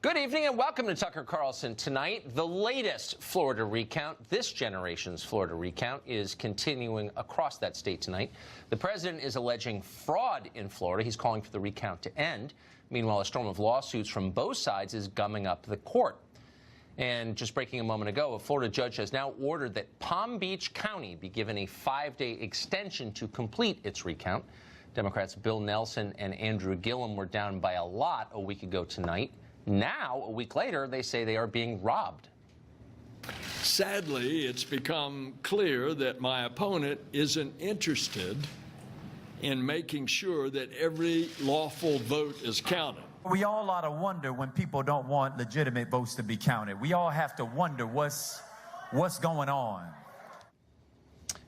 Good evening and welcome to Tucker Carlson Tonight. The latest Florida recount, this generation's Florida recount, is continuing across that state tonight. The president is alleging fraud in Florida. He's calling for the recount to end. Meanwhile, a storm of lawsuits from both sides is gumming up the court. And just breaking a moment ago, a Florida judge has now ordered that Palm Beach County be given a 5-day extension to complete its recount. Democrats Bill Nelson and Andrew Gillum were down by a lot a week ago tonight. Now, a week later, they say they are being robbed. Sadly, it's become clear that my opponent isn't interested in making sure that every lawful vote is counted. We all ought to wonder when people don't want legitimate votes to be counted. We all have to wonder what's going on.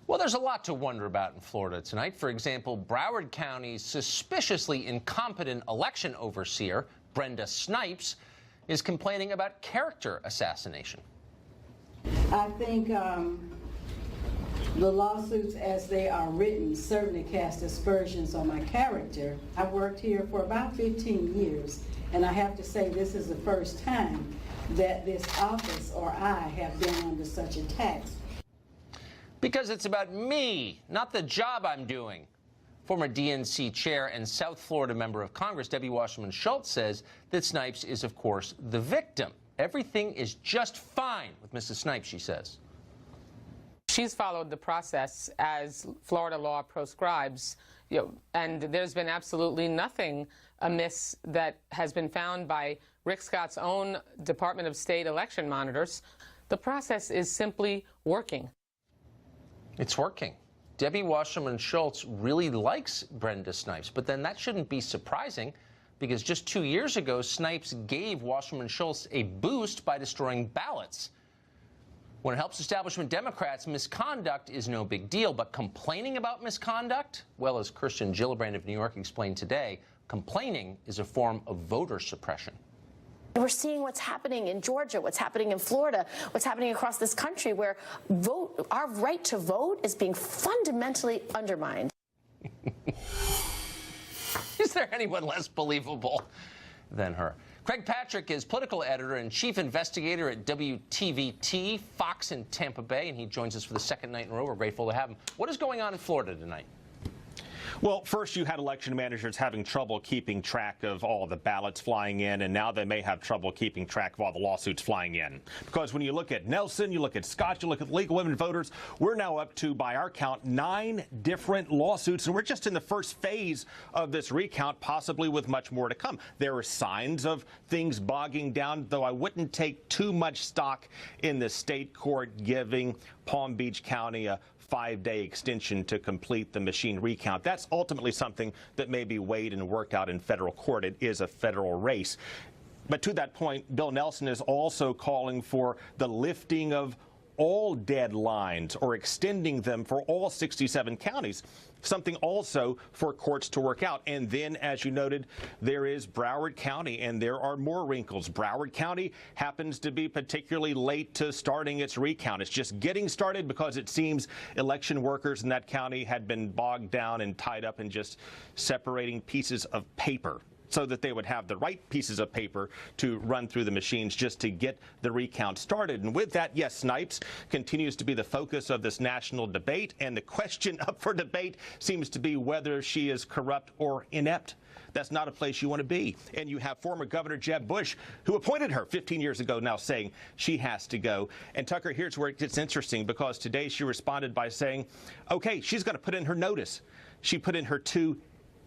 Well, there's a lot to wonder about in Florida tonight. For example, Broward County's suspiciously incompetent election overseer, Brenda Snipes, is complaining about character assassination. I think the lawsuits as they are written certainly cast aspersions on my character. I've worked here for about 15 years, and I have to say this is the first time that this office or I have been under such attacks. Because it's about me, not the job I'm doing. Former DNC chair and South Florida member of Congress, Debbie Wasserman Schultz, says that Snipes is, of course, the victim. Everything is just fine with Mrs. Snipes, she says. She's followed the process as Florida law proscribes, and there's been absolutely nothing amiss that has been found by Rick Scott's own Department of State election monitors. The process is simply working. It's working. Debbie Wasserman Schultz really likes Brenda Snipes, but then that shouldn't be surprising because just 2 years ago, Snipes gave Wasserman Schultz a boost by destroying ballots. When it helps establishment Democrats, misconduct is no big deal, but complaining about misconduct? Well, as Kirsten Gillibrand of New York explained today, complaining is a form of voter suppression. We're seeing what's happening in Georgia, what's happening in Florida, what's happening across this country, where our right to vote is being fundamentally undermined. Is there anyone less believable than her? Craig Patrick is political editor and chief investigator at WTVT, Fox in Tampa Bay, and he joins us for the second night in a row. We're grateful to have him. What is going on in Florida tonight? Well, first you had election managers having trouble keeping track of all the ballots flying in, and now they may have trouble keeping track of all the lawsuits flying in. Because when you look at Nelson, you look at Scott, you look at League of Women Voters, we're now up to, by our count, 9 different lawsuits, and we're just in the first phase of this recount, possibly with much more to come. There are signs of things bogging down, though I wouldn't take too much stock in the state court giving Palm Beach County a 5-day extension to complete the machine recount. That's ultimately something that may be weighed and worked out in federal court. It is a federal race. But to that point, Bill Nelson is also calling for the lifting of all deadlines or extending them for all 67 counties, something also for courts to work out. And then, as you noted, there is Broward County, and there are more wrinkles. Broward County happens to be particularly late to starting its recount. It's just getting started because it seems election workers in that county had been bogged down and tied up in just separating pieces of paper, so that they would have the right pieces of paper to run through the machines just to get the recount started. And with that, yes, Snipes continues to be the focus of this national debate, and the question up for debate seems to be whether she is corrupt or inept. That's not a place you want to be. And you have former Governor Jeb Bush, who appointed her 15 years ago, now saying she has to go. And Tucker, here's where it gets interesting, because today she responded by saying, okay, she's going to put in her notice. She put in her 2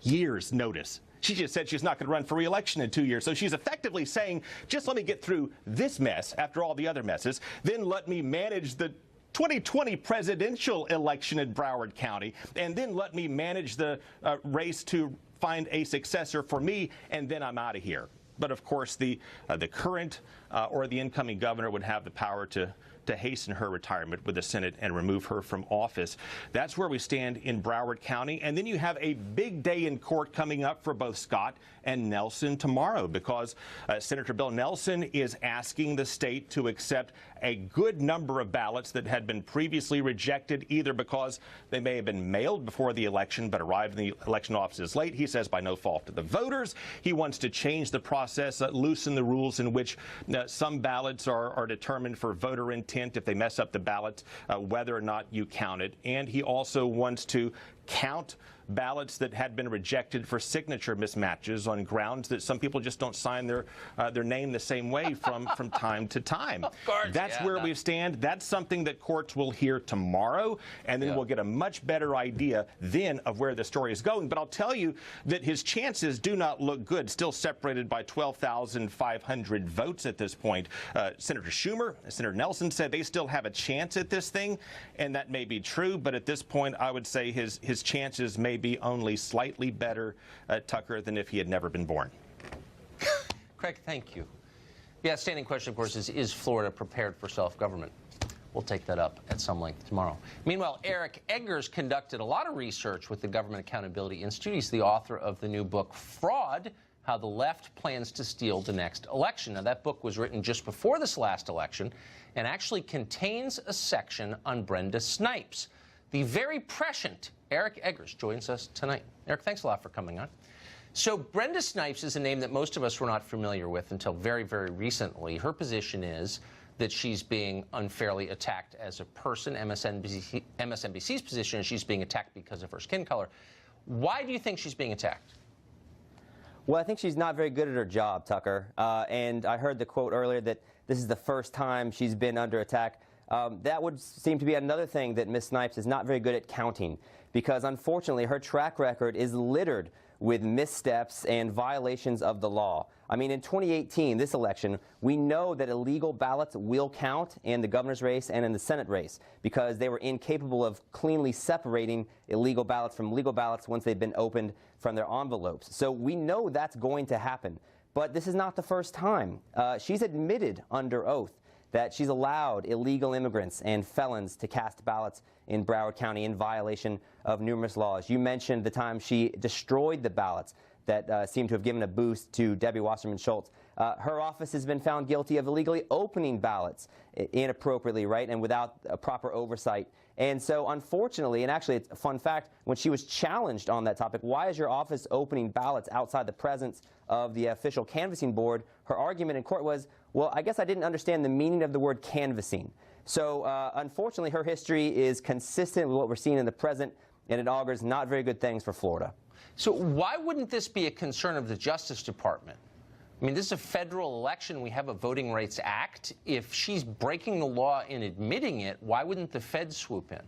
years notice. She just said she's not going to run for re-election in 2 years. So she's effectively saying, just let me get through this mess after all the other messes, then let me manage the 2020 presidential election in Broward County, and then let me manage the race to find a successor for me, and then I'm out of here. But of course, the current or the incoming governor would have the power to to hasten her retirement with the Senate and remove her from office. That's where we stand in Broward County. And then you have a big day in court coming up for both Scott and Nelson tomorrow, because Senator Bill Nelson is asking the state to accept a good number of ballots that had been previously rejected, either because they may have been mailed before the election but arrived in the election offices late. He says by no fault of the voters. He wants to change the process, loosen the rules in which some ballots are determined for voter intent if they mess up the ballot, whether or not you count it. And he also wants to count ballots that had been rejected for signature mismatches on grounds that some people just don't sign their name the same way from time to time. That's where we stand. That's something that courts will hear tomorrow, and then we'll get a much better idea then of where the story is going. But I'll tell you that his chances do not look good, still separated by 12,500 votes at this point. Senator Schumer, Senator Nelson said they still have a chance at this thing, and that may be true, but at this point I would say his chances may be only slightly better, Tucker, than if he had never been born. Craig, thank you. The outstanding question, of course, is Florida prepared for self-government? We'll take that up at some length tomorrow. Meanwhile, Eric Eggers conducted a lot of research with the Government Accountability Institute. He's the author of the new book, Fraud: How the Left Plans to Steal the Next Election. Now, that book was written just before this last election and actually contains a section on Brenda Snipes. The very prescient Eric Eggers joins us tonight. Eric, thanks a lot for coming on. So Brenda Snipes is a name that most of us were not familiar with until very, very recently. Her position is that she's being unfairly attacked as a person. MSNBC's position is she's being attacked because of her skin color. Why do you think she's being attacked? Well, I think she's not very good at her job, Tucker. And I heard the quote earlier that this is the first time she's been under attack. That would seem to be another thing that Ms. Snipes is not very good at counting, because unfortunately her track record is littered with missteps and violations of the law. I mean, in 2018, this election, we know that illegal ballots will count in the governor's race and in the Senate race because they were incapable of cleanly separating illegal ballots from legal ballots once they've been opened from their envelopes. So we know that's going to happen. But this is not the first time. She's admitted under oath that she's allowed illegal immigrants and felons to cast ballots in Broward County in violation of numerous laws. You mentioned the time she destroyed the ballots that seemed to have given a boost to Debbie Wasserman Schultz. Her office has been found guilty of illegally opening ballots inappropriately, right, and without a proper oversight. And so, unfortunately, and actually it's a fun fact, when she was challenged on that topic, why is your office opening ballots outside the presence of the official canvassing board, her argument in court was, well, I guess I didn't understand the meaning of the word canvassing. So, unfortunately, her history is consistent with what we're seeing in the present, and it augurs not very good things for Florida. So why wouldn't this be a concern of the Justice Department? I mean, this is a federal election. We have a Voting Rights Act. If she's breaking the law and admitting it, why wouldn't the feds swoop in?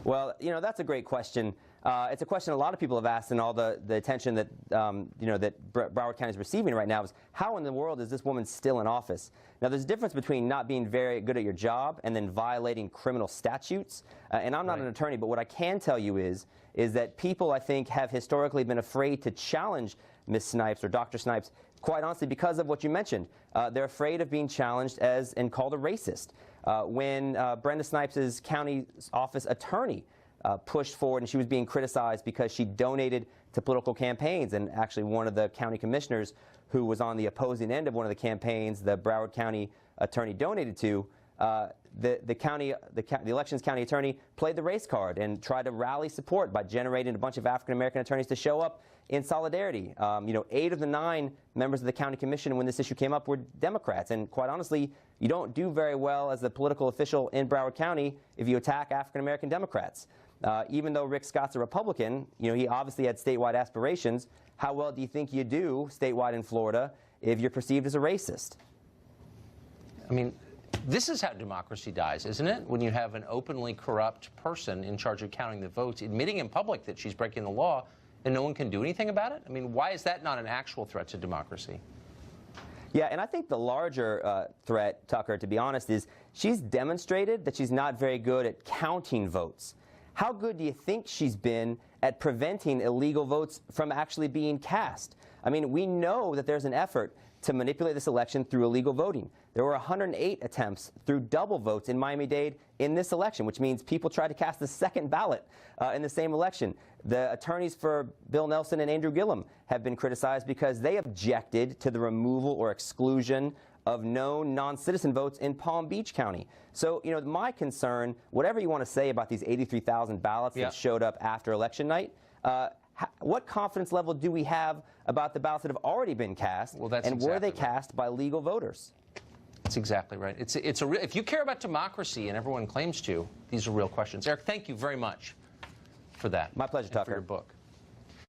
Well, you know, that's a great question. It's a question a lot of people have asked, and all the attention that, that Broward County is receiving right now is, how in the world is this woman still in office? Now, there's a difference between not being very good at your job and then violating criminal statutes. And I'm not an attorney, but what I can tell you is that people, I think, have historically been afraid to challenge Ms. Snipes or Dr. Snipes, quite honestly, because of what you mentioned. They're afraid of being challenged as and called a racist. When Brenda Snipes' county office attorney pushed forward, and she was being criticized because she donated to political campaigns, and actually one of the county commissioners who was on the opposing end of one of the campaigns the Broward County attorney donated to, the elections county attorney played the race card and tried to rally support by generating a bunch of African-American attorneys to show up in solidarity. 8 of the 9 members of the county commission when this issue came up were Democrats. And quite honestly, you don't do very well as a political official in Broward County if you attack African-American Democrats. Even though Rick Scott's a Republican, he obviously had statewide aspirations. How well do you think you do statewide in Florida if you're perceived as a racist? I mean, this is how democracy dies, isn't it? When you have an openly corrupt person in charge of counting the votes, admitting in public that she's breaking the law, and no one can do anything about it? I mean, why is that not an actual threat to democracy? Yeah, and I think the larger threat, Tucker, to be honest, is she's demonstrated that she's not very good at counting votes. How good do you think she's been at preventing illegal votes from actually being cast. I mean, we know that there's an effort to manipulate this election through illegal voting. There were 108 attempts through double votes in Miami-Dade in this election, which means people tried to cast the second ballot in the same election. The attorneys for Bill Nelson and Andrew Gillum have been criticized because they objected to the removal or exclusion of known non-citizen votes in Palm Beach County. So, you know, my concern, whatever you want to say about these 83,000 ballots that showed up after election night, what confidence level do we have about the ballots that have already been cast, and were they cast by legal voters? That's exactly right. If you care about democracy, and everyone claims to, these are real questions. Eric, thank you very much for that. My pleasure, Tucker. For your book.